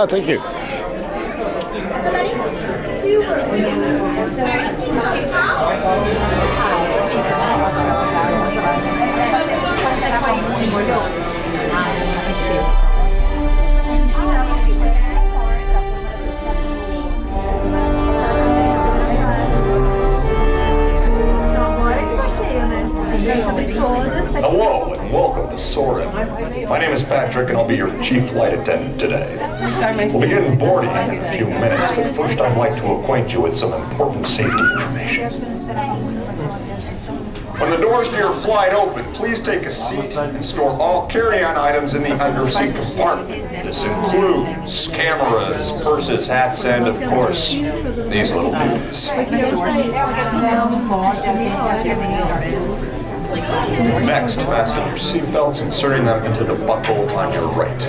Oh, thank you. Hello and welcome to Soarin. My name is Patrick and I'll be your chief flight attendant today. We'll begin boarding in a few minutes, but first I'd like to acquaint you with some important safety information. When the doors to your flight open, please take a seat and store all carry-on items in the underseat compartment. This includes cameras, purses, hats, and of course, these little babies. Next, fasten your seatbelts, inserting them into the buckle on your right.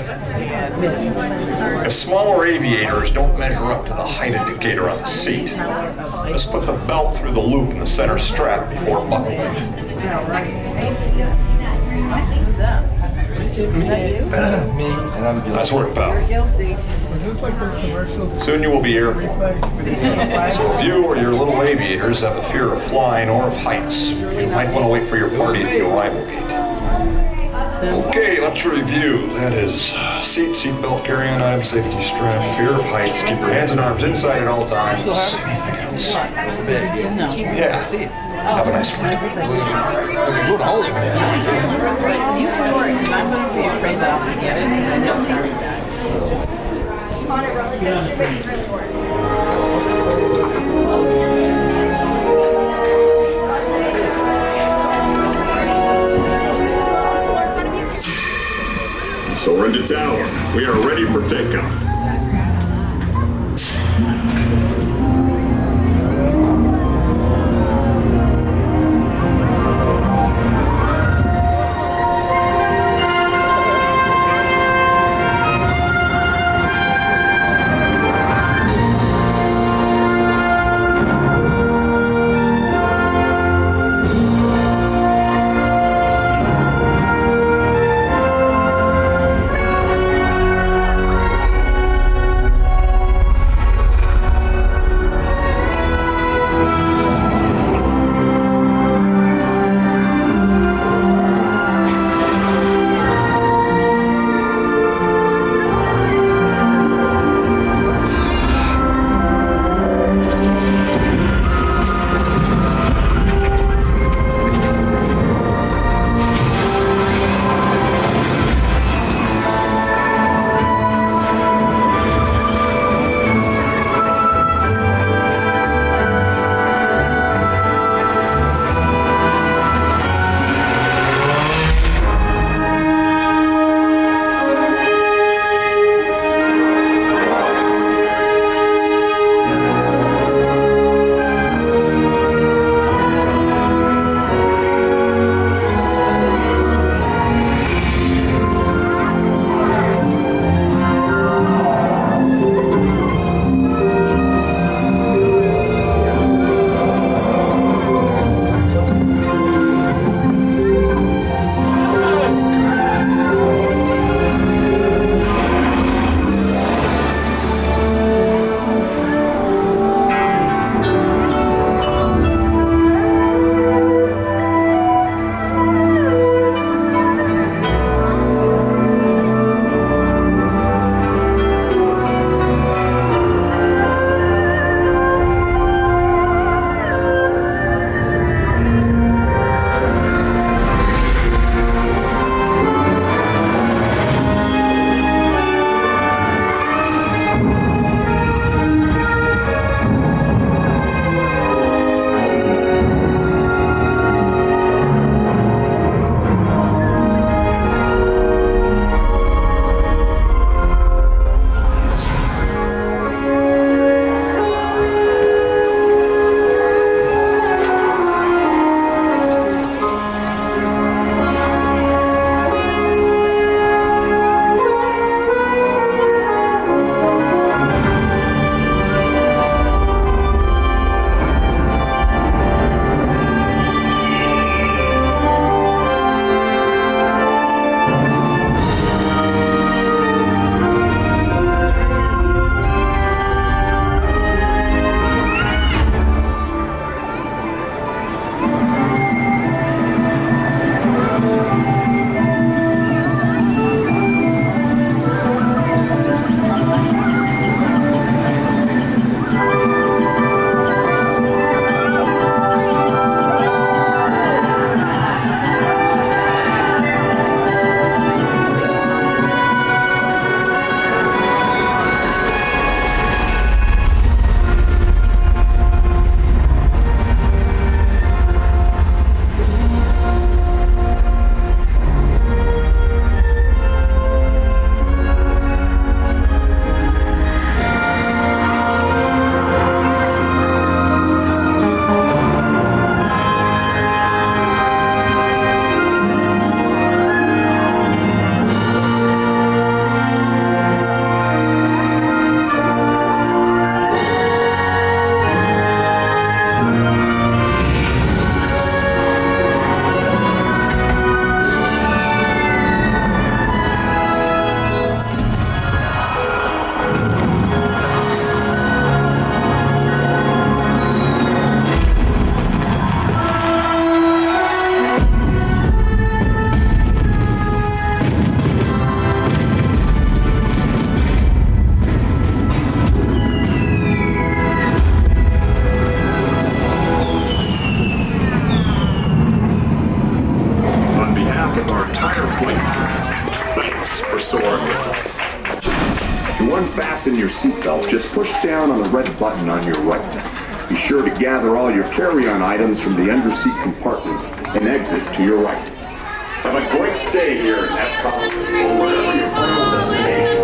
If smaller aviators don't measure up to the height indicator on the seat, just put the belt through the loop in the center strap before buckling. Nice work, pal. Soon you will be airborne. So if you or your little aviators have a fear of flying or of heights, you might want to wait for your party at the arrival gate. Okay, let's review. That is seatbelt, carry-on item, safety strap, fear of heights, keep your hands and arms inside at all times. Anything else? Yeah. Have a nice flight. You store it, because I'm going to be afraid that I'll forget it, and I don't carry that. On a roller coaster, but he's really bored. Soarin to tower. We are ready for takeoff. fasten your seatbelt, just push down on the red button on your right. Be sure to gather all your carry-on items from the underseat compartment and exit to your right. Have a great stay here in EPCOT or wherever your final destination.